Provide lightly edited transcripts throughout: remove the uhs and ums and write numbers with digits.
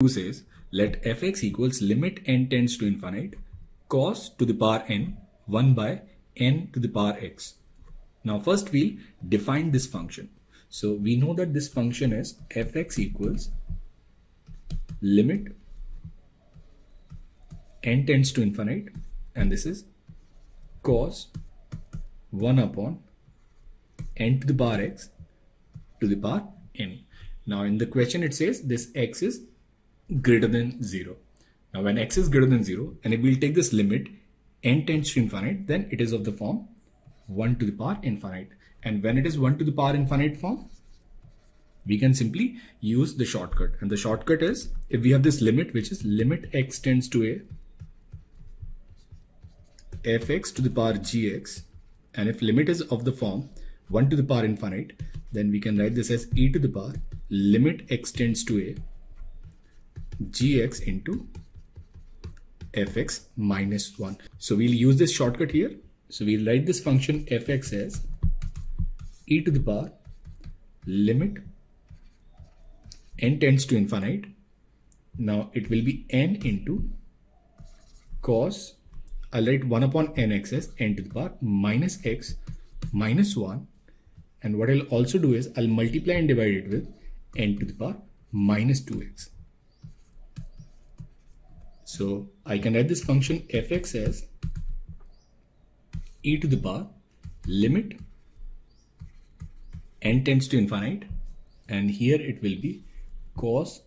2 says, let fx equals limit n tends to infinite cos to the power n 1 by n to the power x. Now first we'll define this function. So we know that this function is fx equals limit n tends to infinite, and this is cos 1 upon n to the power x to the power n. Now in the question it says this x is greater than 0. Now when x is greater than 0, and if we'll take this limit n tends to infinite, then it is of the form 1 to the power infinite. And when it is 1 to the power infinite form, we can simply use the shortcut. And the shortcut is, if we have this limit which is limit x tends to a fx to the power gx, and if limit is of the form 1 to the power infinite, then we can write this as e to the power limit x tends to a gx into fx minus 1. So we'll use this shortcut here. So we'll write this function fx as e to the power limit n tends to infinite. Now it will be n into cos, I'll write 1 upon nx as n to the power minus x minus 1. And what I'll also do is I'll multiply and divide it with n to the power minus 2x. So I can write this function fx as e to the power limit n tends to infinite, and here it will be cos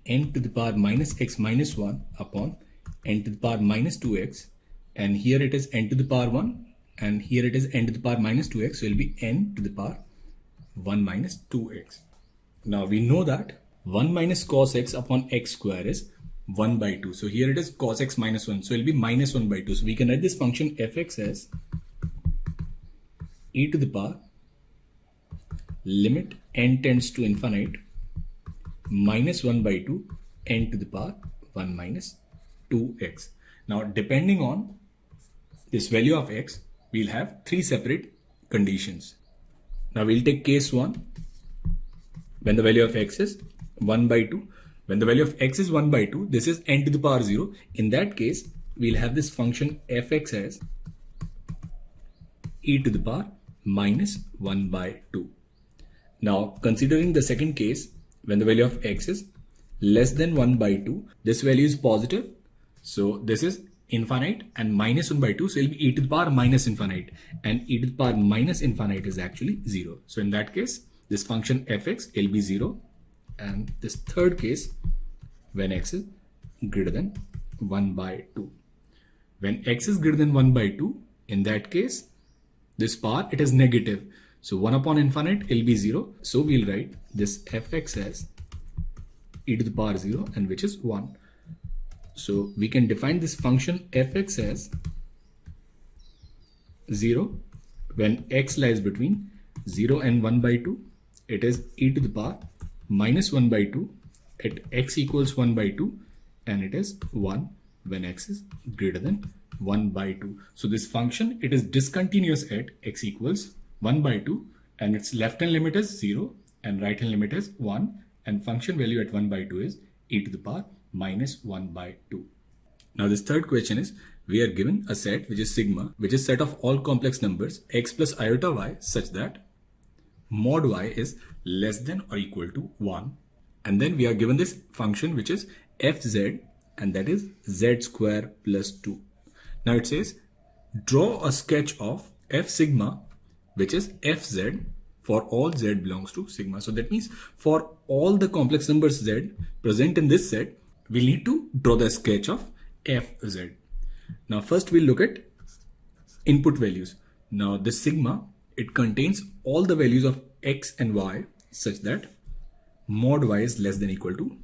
n to the power minus x minus 1 upon n to the power minus 2x, and here it is n to the power 1, and here it is n to the power minus 2x, so it will be n to the power 1 minus 2x. Now we know that 1 minus cos x upon x square is 1 by 2. So here it is cos x minus 1. So it will be minus 1 by 2. So we can write this function fx as e to the power limit n tends to infinite minus 1 by 2 n to the power 1 minus 2x. Now depending on this value of x, we'll have 3 separate conditions. Now we'll take case 1 when the value of x is 1 by 2. When the value of x is 1 by 2, this is n to the power 0. In that case, we'll have this function fx as e to the power minus 1 by 2. Now, considering the second case, when the value of x is less than 1 by 2, this value is positive. So this is infinite and minus 1 by 2. So it will be e to the power minus infinite, and e to the power minus infinite is actually 0. So in that case, this function fx will be 0. And this third case, when x is greater than 1 by 2. When x is greater than 1 by 2, in that case, this power, it is negative. So 1 upon infinite, it will be 0. So we'll write this fx as e to the power 0, and which is 1. So we can define this function fx as 0 when x lies between 0 and 1 by 2. It is e to the power minus 1 by 2 at x equals 1 by 2, and it is 1 when x is greater than 1 by 2. So this function, it is discontinuous at x equals 1 by 2, and its left hand limit is 0 and right hand limit is 1, and function value at 1 by 2 is e to the power minus 1 by 2. Now this third question is, we are given a set which is sigma, which is set of all complex numbers x plus iota y such that mod y is less than or equal to 1. And then we are given this function which is fz, and that is z square plus 2. Now it says, draw a sketch of f sigma which is fz for all z belongs to sigma. So that means for all the complex numbers z present in this set, we need to draw the sketch of fz. Now first we'll look at input values. Now this sigma, it contains all the values of x and y such that mod y is less than equal to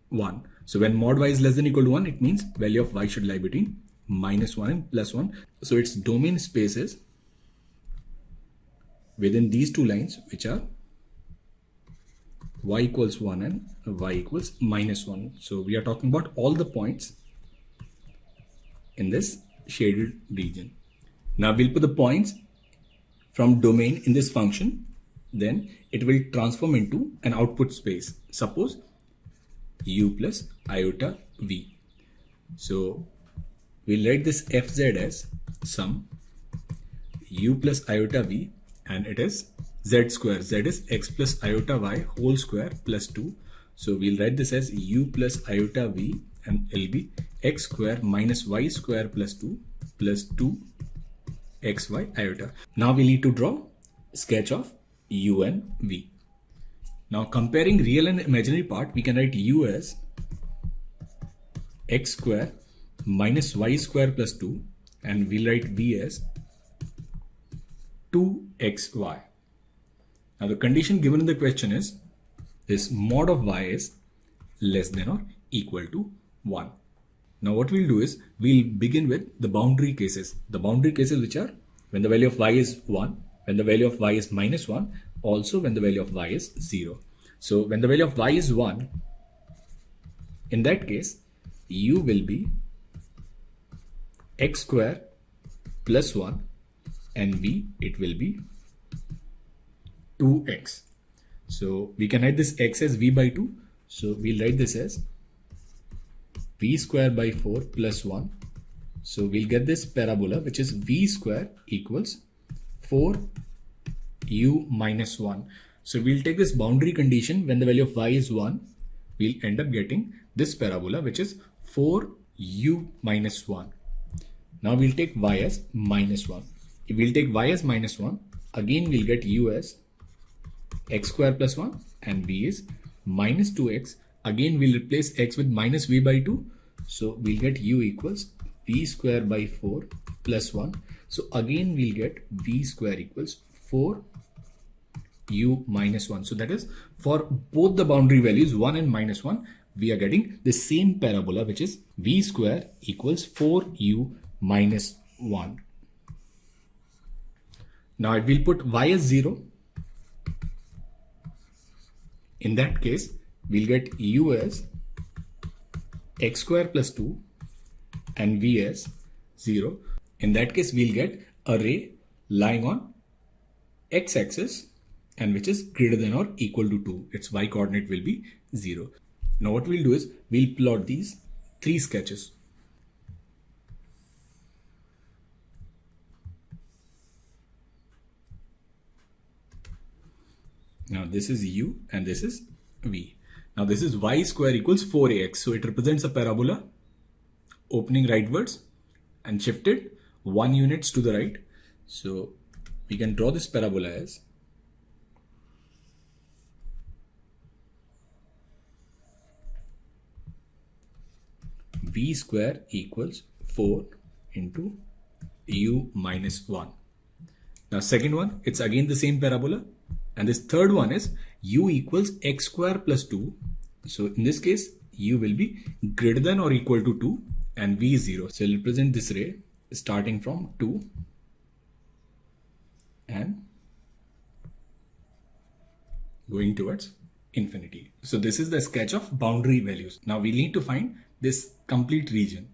1. So when mod y is less than equal to 1, it means value of y should lie between minus 1 and plus 1. So its domain space is within these two lines, which are y equals 1 and y equals minus 1. So we are talking about all the points in this shaded region. Now we'll put the points from domain in this function then it will transform into an output space. Suppose u plus iota v. So we'll write this fz as sum u plus iota v, and it is z square. Z is x plus iota y whole square plus 2. So we'll write this as u plus iota v, and it'll be x square minus y square plus 2 plus 2 xy iota. Now we need to draw sketch of u and v. Now comparing real and imaginary part, we can write u as x square minus y square plus 2, and we'll write v as 2xy. Now the condition given in the question is this mod of y is less than or equal to 1. Now what we'll do is we'll begin with the boundary cases. The boundary cases which are when the value of y is 1, when the value of y is minus 1, also when the value of y is 0. So when the value of y is 1, in that case u will be x square plus 1, and v, it will be 2x. So we can write this x as v by 2. So we'll write this as v square by 4 plus 1. So we'll get this parabola which is v square equals 4u minus 1. So we'll take this boundary condition when the value of y is 1. We'll end up getting this parabola which is 4u minus 1. Now we'll take y as minus 1. If we'll take y as minus 1, again we'll get u as x square plus 1, and v is minus 2x. Again we'll replace x with minus v by 2. So we'll get u equals v square by 4 plus 1. So again we'll get v square equals 4 u minus 1. So that is for both the boundary values 1 and minus 1, we are getting the same parabola which is v square equals 4u minus 1. Now if we'll put y as 0, in that case we'll get u as x square plus 2 and v as 0. In that case we'll get a ray lying on x-axis and which is greater than or equal to 2. Its y coordinate will be 0. Now what we'll do is we'll plot these 3 sketches. Now this is u and this is v. Now this is y square equals 4ax. So it represents a parabola opening rightwards and shifted 1 units to the right. So we can draw this parabola as v square equals 4 into u minus 1. Now second one, it's again the same parabola. And this third one is u equals x square plus 2. So in this case, u will be greater than or equal to 2 and v is 0. So I'll represent this ray starting from 2 and going towards infinity. So this is the sketch of boundary values. Now we need to find this complete region.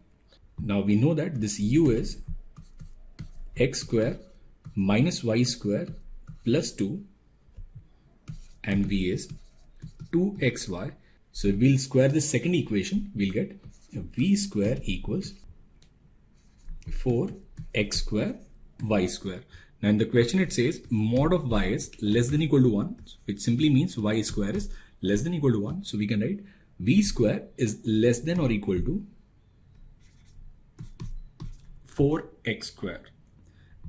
Now we know that this u is x square minus y square plus 2 and v is 2xy. So we'll square this second equation. We'll get v square equals 4x square y square. Now in the question it says mod of y is less than equal to 1, which simply means y square is less than equal to 1. So we can write v square is less than or equal to 4x square.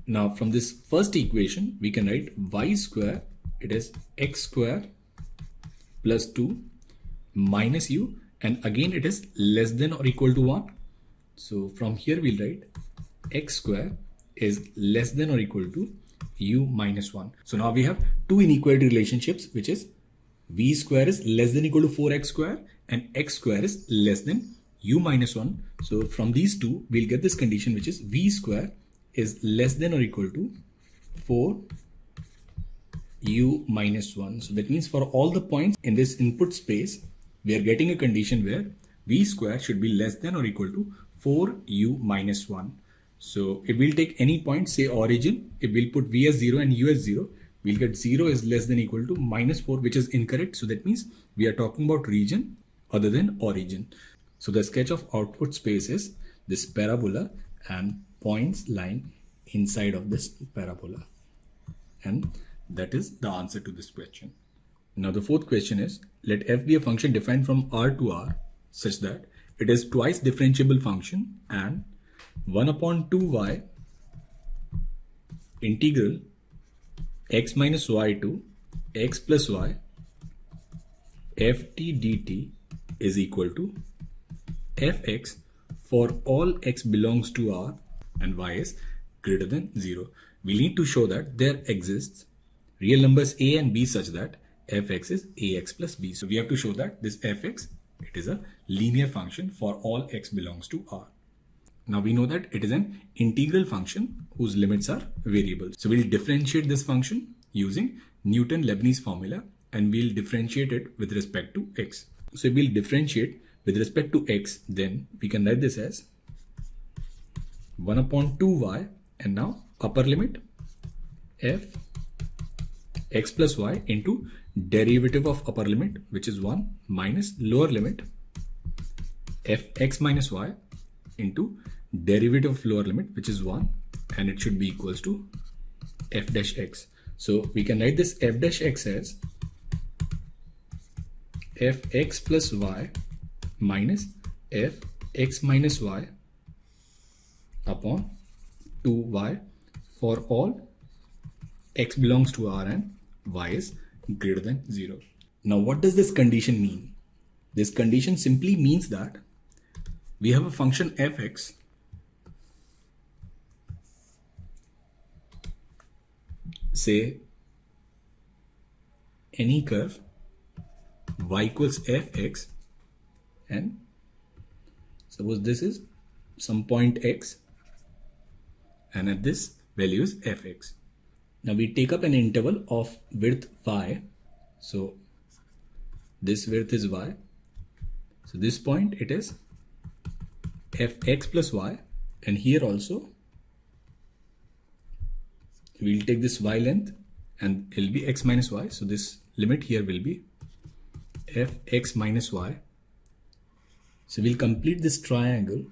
Now from this first equation we can write y square, it is x square plus 2 minus u, and again it is less than or equal to 1. So from here we'll write x square is less than or equal to u minus 1. So now we have two inequality relationships, which is v square is less than equal to 4x square and x square is less than u minus 1. So from these two we'll get this condition, which is v square is less than or equal to 4 u minus 1. So that means for all the points in this input space, we are getting a condition where v square should be less than or equal to 4u minus 1. So if we'll take any point, say origin, if we'll put v as 0 and u as 0, we'll get 0 is less than equal to -4, which is incorrect. So that means we are talking about region other than origin. So the sketch of output space is this parabola and points lying inside of this parabola. And that is the answer to this question. Now the fourth question is, let f be a function defined from R to R such that it is twice differentiable function and 1/2y integral x minus y to x plus y ft dt is equal to fx for all x belongs to R and y is greater than 0. We need to show that there exists real numbers a and b such that fx is ax plus b. So we have to show that this fx, it is a linear function for all x belongs to R. Now we know that it is an integral function whose limits are variable. So we'll differentiate this function using Newton-Leibniz formula and we'll differentiate it with respect to x. So if we'll differentiate with respect to x, then we can write this as 1/2y and now upper limit f x plus y into derivative of upper limit, which is 1, minus lower limit fx minus y into derivative of lower limit, which is 1, and it should be equals to f dash x. So we can write this f dash x as fx plus y minus fx minus y upon 2y for all x belongs to R and y is greater than 0. Now what does this condition mean? This condition simply means that we have a function fx say any curve y equals fx and suppose this is some point x and at this value is fx. Now we take up an interval of width y. So this width is y. So this point it is fx plus y, and here also we'll take this y length and it'll be x minus y. So this limit here will be fx minus y. So we'll complete this triangle.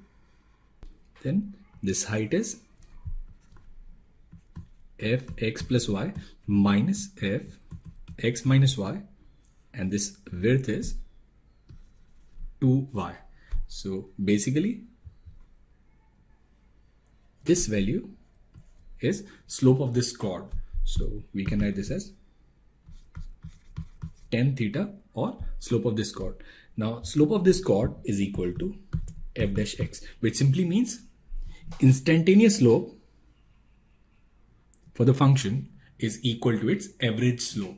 Then this height is fx plus y minus fx minus y, and this width is 2y. So basically this value is slope of this chord. So we can write this as tan theta or slope of this chord. Now slope of this chord is equal to f dash x, which simply means instantaneous slope for the function is equal to its average slope.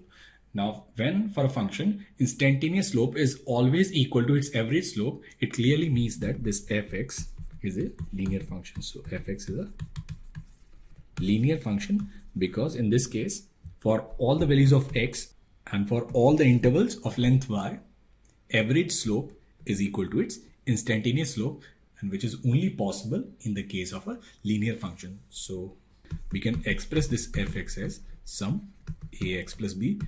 Now when for a function instantaneous slope is always equal to its average slope, it clearly means that this fx is a linear function. So fx is a linear function because in this case for all the values of x and for all the intervals of length y, average slope is equal to its instantaneous slope, and which is only possible in the case of a linear function. So we can express this fx as sum ax plus b,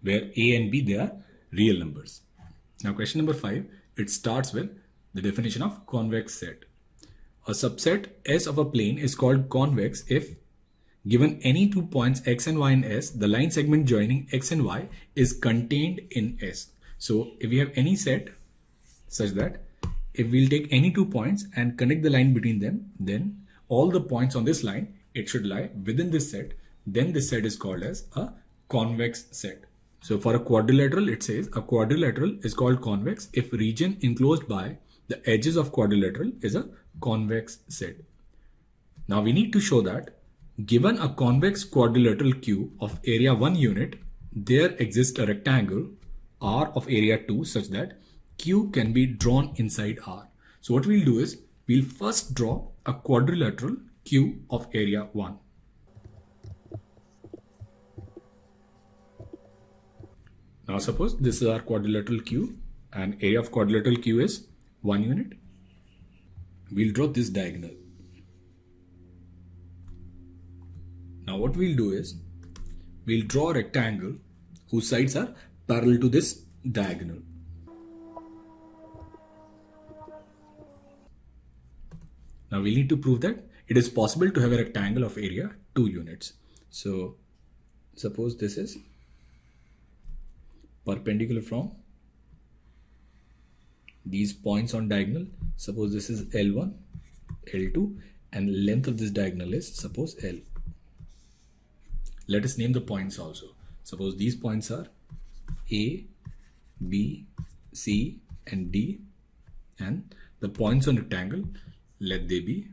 where a and b, they are real numbers. Now question number 5, it starts with the definition of convex set. A subset S of a plane is called convex if given any 2 points x and y in S, the line segment joining x and y is contained in S. So if we have any set such that if we'll take any 2 points and connect the line between them, then all the points on this line, it should lie within this set, then this set is called as a convex set. So for a quadrilateral, it says a quadrilateral is called convex if region enclosed by the edges of quadrilateral is a convex set. Now we need to show that given a convex quadrilateral Q of area 1 unit, there exists a rectangle R of area 2 such that Q can be drawn inside R. So what we'll do is we'll first draw a quadrilateral Q of area 1. Now suppose this is our quadrilateral Q and area of quadrilateral Q is 1 unit. We'll draw this diagonal. Now what we'll do is we'll draw a rectangle whose sides are parallel to this diagonal. Now we need to prove that it is possible to have a rectangle of area 2 units. So suppose this is perpendicular from these points on diagonal. Suppose this is L1, L2, and length of this diagonal is suppose L. Let us name the points also. Suppose these points are A, B, C, and D, and the points on rectangle, let they be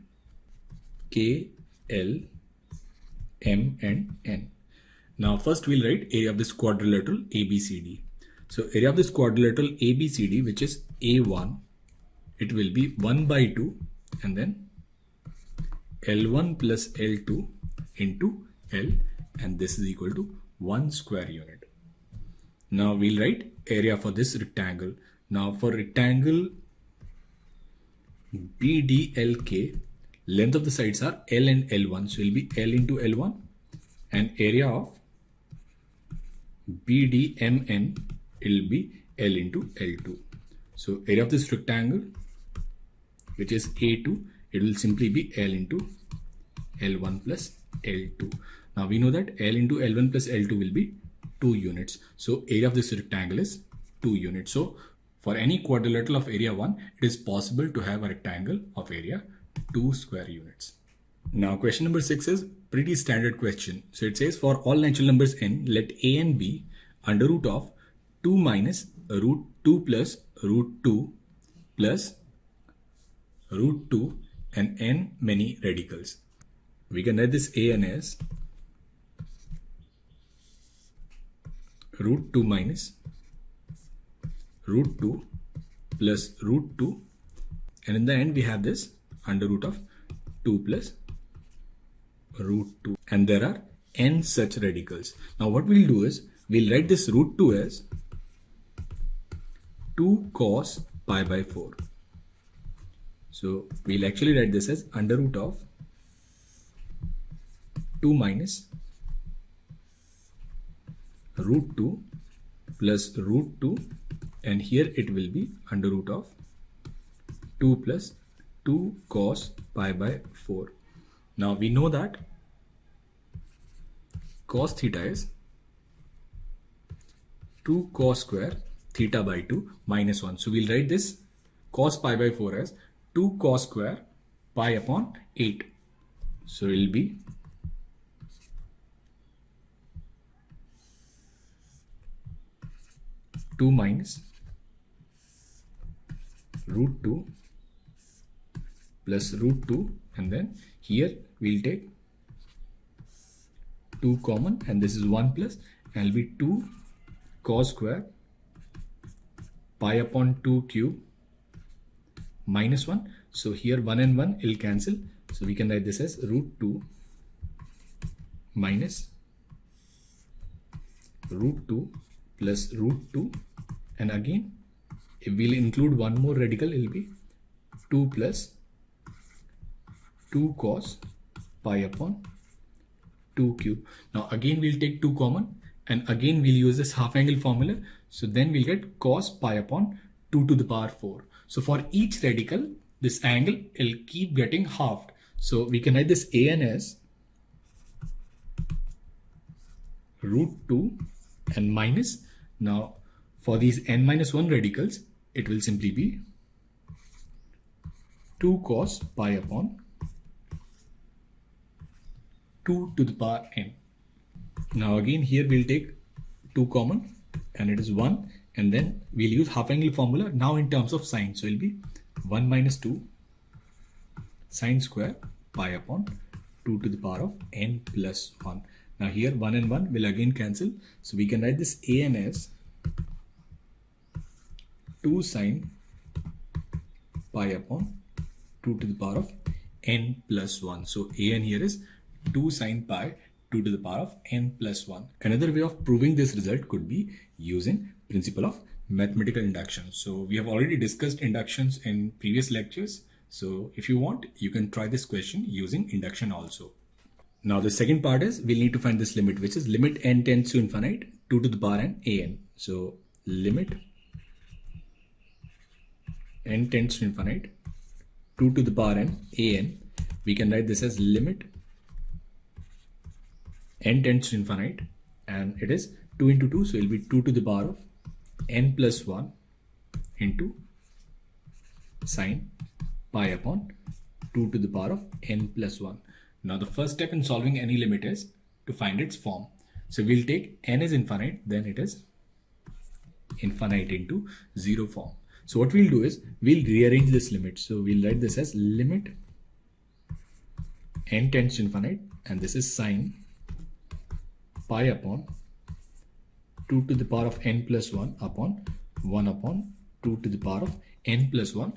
K, L, M, and N. Now first we'll write area of this quadrilateral ABCD. So area of this quadrilateral ABCD, which is A1, it will be 1 by 2 and then L1 plus L2 into L, and this is equal to 1 square unit. Now we'll write area for this rectangle. Now for rectangle BDLK, length of the sides are L and L1, so it will be L into L1, and area of BDMN, it will be L into L2. So area of this rectangle, which is A2, it will simply be L into L1 plus L2. Now we know that L into L1 plus L2 will be 2 units. So area of this rectangle is 2 units. So for any quadrilateral of area 1, it is possible to have a rectangle of area 2 square units. Now question number 6 is pretty standard question. So it says for all natural numbers n, let a and b under root of 2 minus root 2 plus root 2 plus root 2 and n many radicals. We can write this an as root 2 minus root 2 plus root 2, and in the end we have this under root of 2 plus root 2, and there are n such radicals. Now what we'll do is we'll write this root 2 as 2 cos pi by 4. So we'll actually write this as under root of 2 minus root 2 plus root 2, and here it will be under root of 2 plus 2 cos pi by 4. Now we know that cos theta is 2 cos square theta by 2 minus 1. So we'll write this cos pi by 4 as 2 cos square pi upon 8. So it will be 2 minus root 2 plus root 2, and then here we'll take 2 common, and this is 1 plus, and it will be 2 cos square pi upon 2 cube minus 1. So here 1 and 1 will cancel, so we can write this as root 2 minus root 2 plus root 2, and again if we'll include one more radical, it will be 2 plus 2 cos pi upon 2 cube. Now again we'll take 2 common, and again we'll use this half angle formula. So then we'll get cos pi upon 2 to the power 4. So for each radical, this angle will keep getting halved. So we can write this an as root 2 and minus. Now for these n minus 1 radicals, it will simply be 2 cos pi upon 2 to the power n. Now again here we'll take 2 common, and it is 1, and then we'll use half angle formula now in terms of sign. So it will be 1 minus 2 sine square pi upon 2 to the power of n plus 1. Now here 1 and 1 will again cancel, so we can write this an as 2 sine pi upon 2 to the power of n plus 1. So an here is 2 sine pi 2 to the power of n plus 1. Another way of proving this result could be using principle of mathematical induction. So we have already discussed inductions in previous lectures. So if you want, you can try this question using induction also. Now the second part is we'll need to find this limit, which is limit n tends to infinite 2 to the power n an. So limit n tends to infinite 2 to the power n an. We can write this as limit n tends to infinite, and it is 2 into 2, so it will be 2 to the power of n plus 1 into sine pi upon 2 to the power of n plus 1. Now the first step in solving any limit is to find its form. So we'll take n is infinite, then it is infinite into 0 form. So what we'll do is we'll rearrange this limit. So we'll write this as limit n tends to infinite, and this is sine pi upon 2 to the power of n plus 1 upon 1 upon 2 to the power of n plus 1,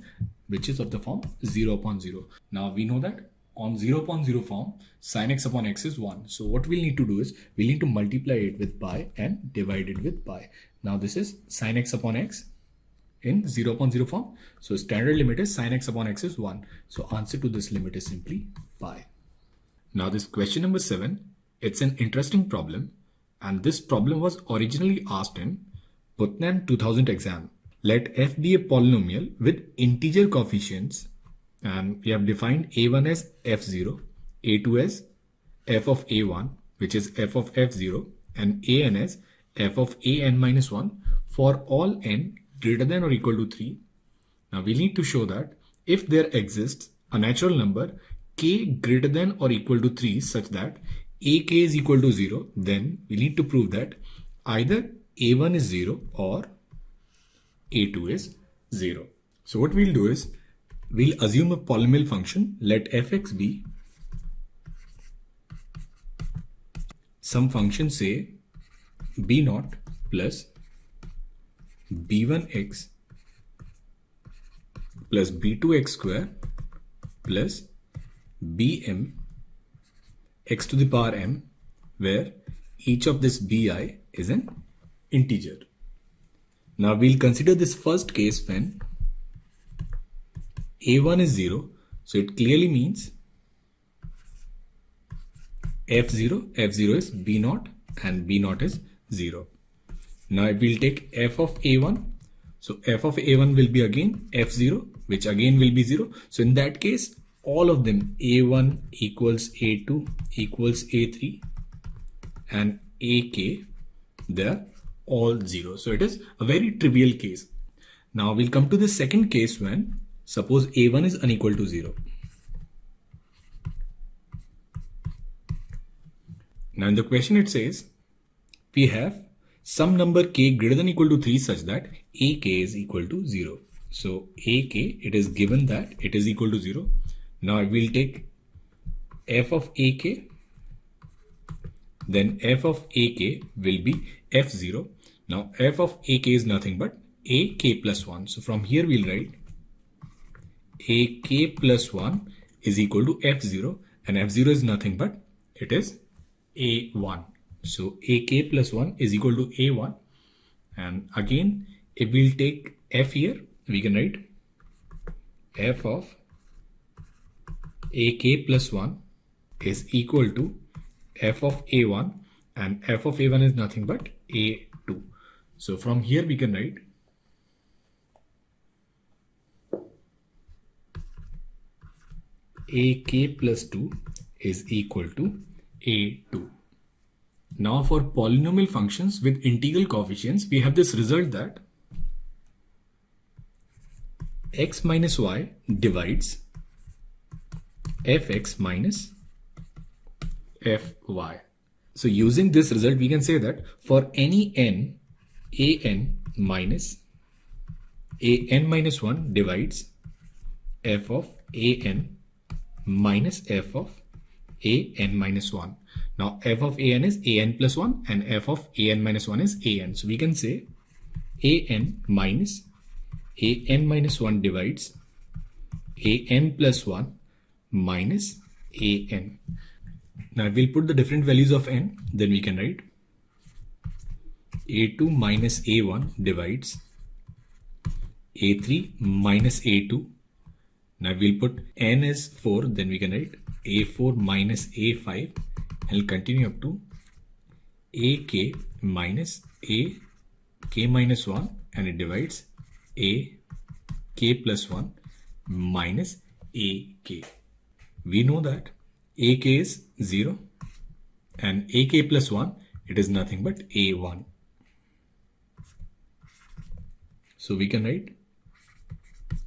which is of the form 0 upon 0. Now we know that on 0 upon 0 form, sin x upon x is 1. So what we'll need to do is we'll need to multiply it with pi and divide it with pi. Now this is sin x upon x in 0 upon 0 form. So standard limit is sin x upon x is 1. So answer to this limit is simply pi. Now this question number 7, it's an interesting problem, and this problem was originally asked in Putnam 2000 exam. Let f be a polynomial with integer coefficients, and we have defined a1 as f0, a2 as f of a1, which is f of f0, and an as f of an minus 1 for all n greater than or equal to 3. Now we need to show that if there exists a natural number k greater than or equal to 3 such that ak is equal to 0, then we need to prove that either a1 is 0 or a2 is 0. So what we'll do is we'll assume a polynomial function. Let fx be some function, say b0 plus b1x plus b2x square plus bm x to the power m, where each of this bi is an integer. Now we'll consider this first case when a1 is 0, so it clearly means f0 is b0 and b0 is 0. Now if we'll take f of a1, so f of a1 will be again f0, which again will be 0. So in that case, all of them, a1 equals a2 equals a3 and ak, they are all 0. So it is a very trivial case. Now we'll come to the second case when suppose a1 is unequal to 0. Now in the question it says we have some number k greater than or equal to 3 such that ak is equal to 0. So ak, it is given that it is equal to 0. Now we'll take f of ak, then f of ak will be f0. Now f of ak is nothing but ak plus 1. So from here we'll write ak plus 1 is equal to f0, and f0 is nothing but it is a1. So ak plus 1 is equal to a1, and again if we'll take f here, we can write f of ak plus 1 is equal to f of a1, and f of a1 is nothing but a2. So from here we can write ak plus 2 is equal to a2. Now for polynomial functions with integral coefficients, we have this result that x minus y divides fx minus fy. So using this result, we can say that for any n, an minus 1 divides f of an minus f of an minus 1. Now f of an is an plus 1 and f of an minus 1 is an. So we can say an minus 1 divides an plus 1 minus an. Now we'll put the different values of n, then we can write a2 minus a1 divides a3 minus a2. Now we'll put n as 4, then we can write a4 minus a5 and it'll continue up to AK minus AK minus 1, and it divides AK plus 1 minus AK. We know that AK is 0 and AK plus 1, it is nothing but A1. So we can write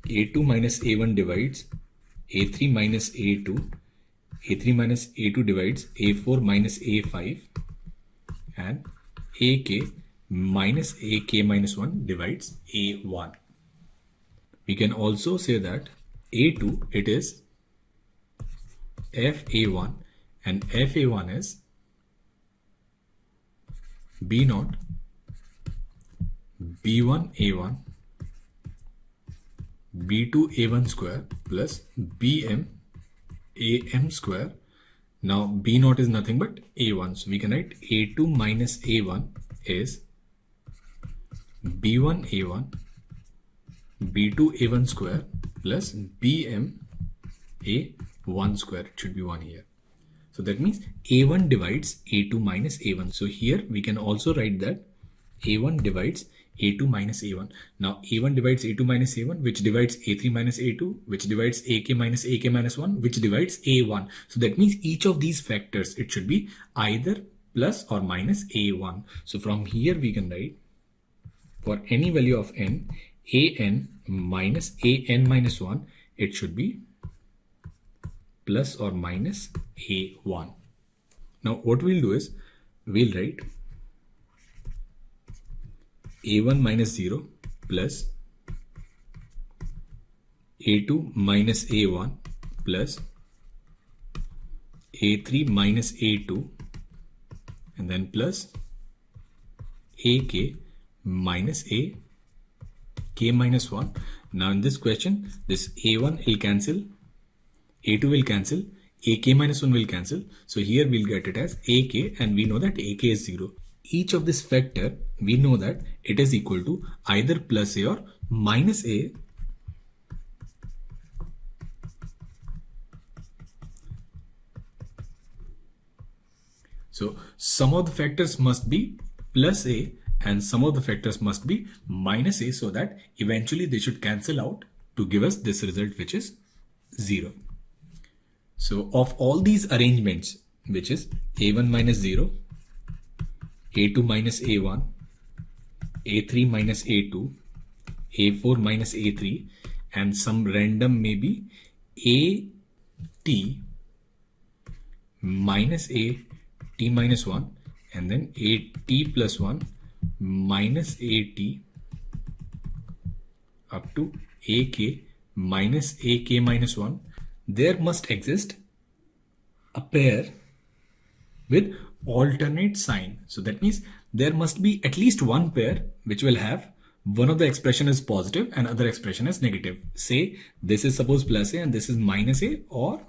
A2 minus A1 divides A3 minus A2, A3 minus A2 divides A4 minus A5, and AK minus AK minus 1 divides A1. We can also say that A2, it is FA1 and FA1 is B0 B1 A1 B2 A1 square plus BM AM square. Now B0 is nothing but A1, so we can write A2 minus A1 is B1 A1 B2 A1 square plus BM A1 square. It should be 1 here. So that means A1 divides A2 minus A1. So here we can also write that A1 divides A2 minus A1. Now A1 divides A2 minus A1, which divides A3 minus A2, which divides AK minus AK minus 1, which divides A1. So that means each of these factors, it should be either plus or minus A1. So from here we can write for any value of n, an minus an minus 1, it should be plus or minus a1. Now what we'll do is we'll write a1 minus 0 plus a2 minus a1 plus a3 minus a2 and then plus ak minus a k minus 1. Now in this question, this a1 will cancel, a2 will cancel, ak minus 1 will cancel. So here we'll get it as ak, and we know that ak is 0. Each of this factor, we know that it is equal to either plus a or minus a. So some of the factors must be plus a and some of the factors must be minus a, so that eventually they should cancel out to give us this result, which is 0. So of all these arrangements, which is a1 minus 0, a2 minus a1, a3 minus a2, a4 minus a3, and some random maybe at minus a t minus 1, and then at plus 1 minus at up to ak minus ak minus 1, there must exist a pair with alternate sign. So that means there must be at least one pair which will have one of the expression is positive and other expression is negative. Say this is suppose plus a and this is minus a, or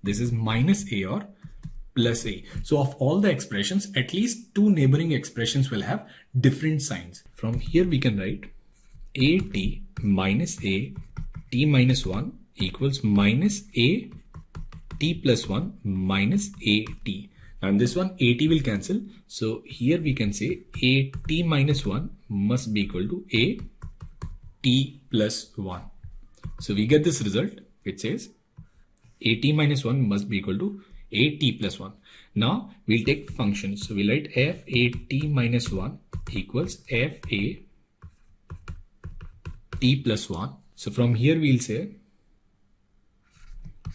this is minus a or plus a. So of all the expressions, at least two neighboring expressions will have different signs. From here we can write at minus a t minus 1 equals minus a t plus 1 minus a t. Now in this one at will cancel. So here we can say a t minus 1 must be equal to a t plus 1. So we get this result which says a t minus 1 must be equal to a t plus 1. Now we'll take functions. So we'll write f a t minus 1 equals f a t plus 1. So from here we'll say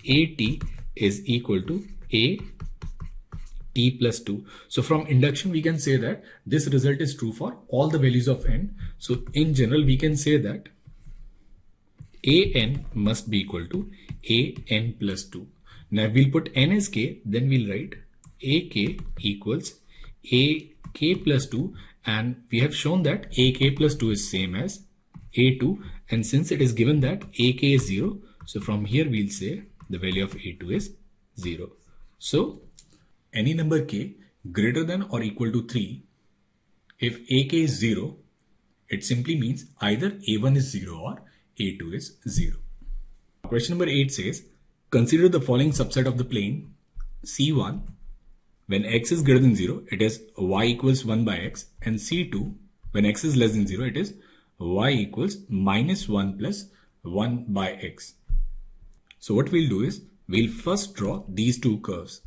a t is equal to a t plus 2. So from induction we can say that this result is true for all the values of n. So in general we can say that an must be equal to an plus 2. Now if we'll put n as k, then we'll write ak equals ak plus 2, and we have shown that ak plus 2 is same as a2, and since it is given that ak is 0, so from here we'll say the value of a2 is 0. So any number k greater than or equal to 3, if ak is 0, it simply means either a1 is 0 or a2 is 0. Question number 8 says, consider the following subset of the plane C1 when x is greater than 0, it is y equals 1 by x, and C2, when x is less than 0, it is y equals minus 1 plus 1 by x. So what we'll do is, we'll first draw these two curves.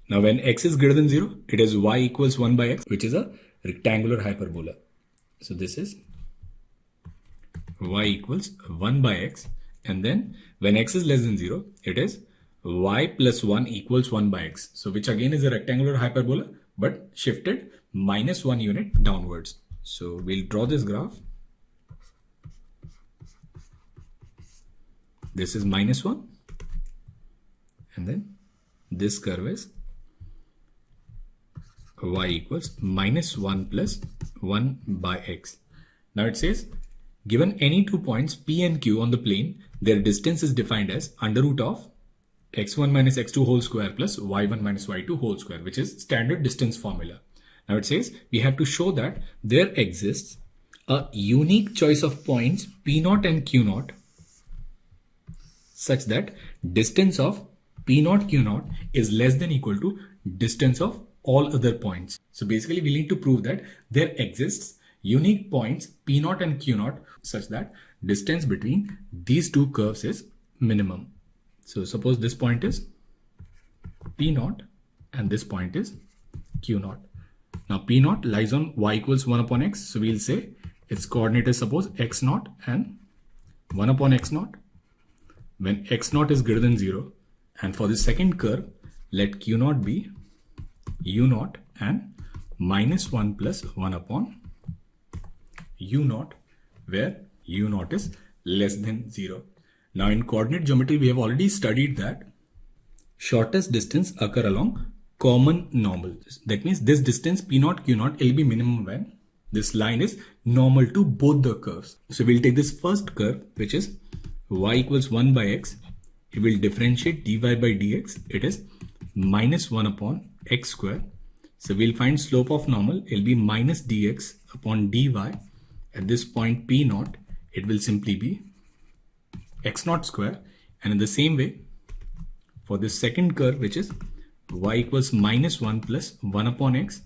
Now when x is greater than 0, it is y equals 1 by x, which is a rectangular hyperbola. So this is y equals 1 by x, and then when x is less than 0, it is y plus 1 equals 1 by x. So which again is a rectangular hyperbola, but shifted minus 1 unit downwards. So we'll draw this graph. This is minus 1, and then this curve is y equals minus 1 plus 1 by x. Now it says, given any 2 points P and Q on the plane, their distance is defined as under root of x1 minus x2 whole square plus y1 minus y2 whole square, which is standard distance formula. Now it says we have to show that there exists a unique choice of points P0 and Q0 such that distance of P0 Q0 is less than equal to distance of all other points. So basically we need to prove that there exists unique points P0 and Q0 such that distance between these two curves is minimum. So suppose this point is P0 and this point is Q0. Now P0 lies on y equals 1 upon x. So we'll say its coordinate is suppose x0 and 1 upon x0. When x0 is greater than 0, and for the second curve, let Q0 be u0 and minus 1 plus 1 upon u0, where u0 is less than 0. Now in coordinate geometry, we have already studied that shortest distance occur along common normal. That means this distance P0 Q0 will be minimum when this line is normal to both the curves. So we'll take this first curve, which is y equals 1 by x. It will differentiate dy by dx. It is minus 1 upon x square. So we'll find slope of normal. It will be minus dx upon dy. At this point P0, it will simply be x0 square. And in the same way, for this second curve, which is y equals minus 1 plus 1 upon x,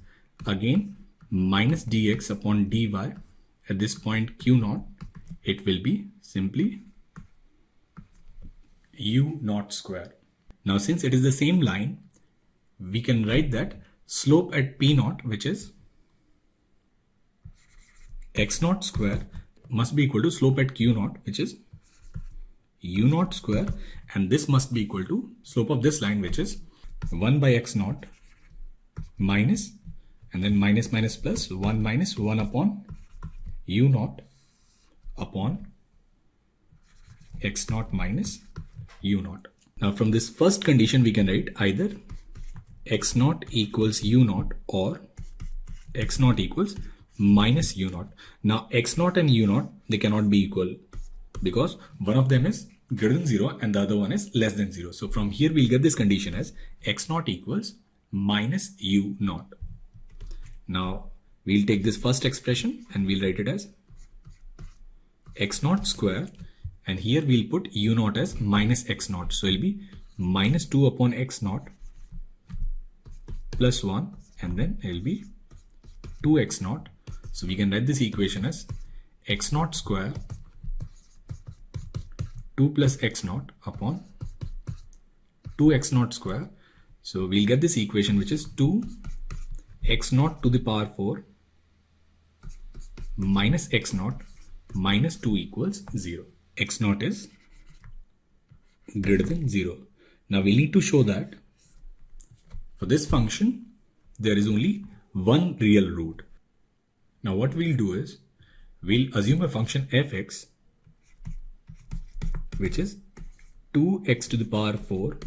again minus dx upon dy. At this point Q0, it will be simply u0 square. Now since it is the same line, we can write that slope at P0, which is x0 square, must be equal to slope at Q0, which is u0 square, and this must be equal to slope of this line, which is 1 by x0 minus, and then minus minus plus 1 minus 1 upon u0 upon x0 minus u0. Now from this first condition, we can write either x0 equals u0 or x0 equals minus u0. Now x0 and u0, they cannot be equal because one of them is greater than 0 and the other one is less than 0. So from here we'll get this condition as x0 equals minus u0. Now we'll take this first expression and we'll write it as x0 square, and here we'll put u0 as minus x0. So it'll be minus 2 upon x0 plus 1, and then it'll be 2x0. So we can write this equation as x0 square 2 plus x0 upon 2x0 square. So we'll get this equation, which is 2x0 to the power 4 minus x0 minus 2 equals 0. x0 is greater than 0. Now we need to show that for this function, there is only one real root. Now what we'll do is, we'll assume a function fx, which is 2x to the power 4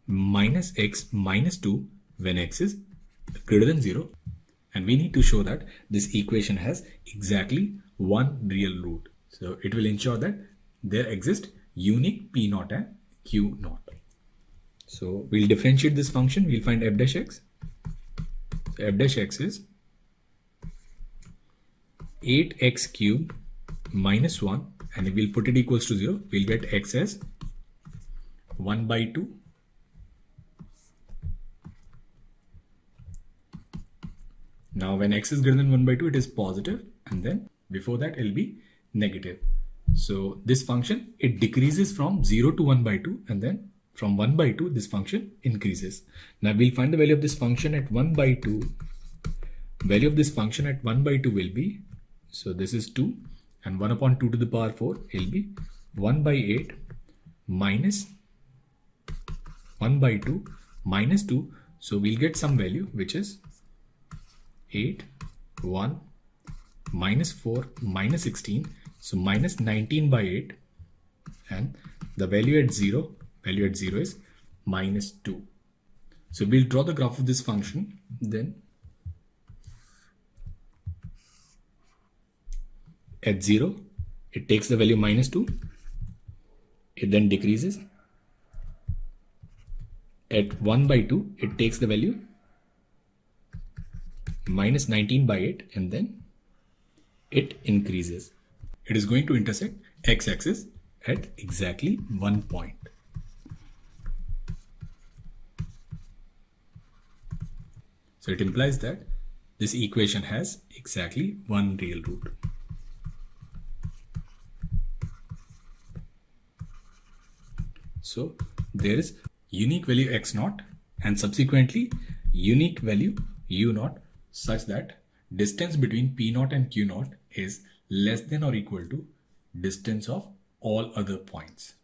minus x minus 2 when x is greater than 0. And we need to show that this equation has exactly one real root. So it will ensure that there exist unique P0 and Q0. So we'll differentiate this function. We'll find f dash x. So f dash x is 8x cubed minus 1, and if we'll put it equals to 0, we'll get x as 1 by 2 Now when x is greater than 1 by 2, it is positive, and then before that it'll be negative. So this function, it decreases from 0 to 1 by 2, and then from 1 by 2 this function increases. Now we'll find the value of this function at 1 by 2. Value of this function at 1 by 2 will be, so this is 2, and 1 upon 2 to the power 4 will be 1 by 8 minus 1 by 2 minus 2. So we'll get some value which is 8, 1, minus 4, minus 16. So minus 19 by 8, and the value at 0 is minus 2. So we'll draw the graph of this function. Then at 0, it takes the value minus 2. It then decreases. At 1 by 2, it takes the value minus 19 by 8, and then it increases. It is going to intersect x-axis at exactly 1 point. So it implies that this equation has exactly one real root. So there is unique value x0 and subsequently unique value u0, such that distance between p0 and q0 is less than or equal to distance of all other points.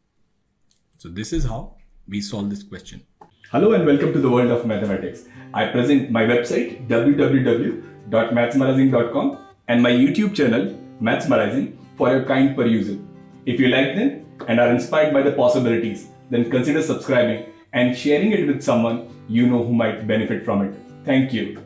So this is how we solve this question. Hello and welcome to the world of mathematics. I present my website www.mathsmarizing.com and my YouTube channel Mathsmarizing for your kind perusal. If you like them and are inspired by the possibilities, then consider subscribing and sharing it with someone you know who might benefit from it. Thank you.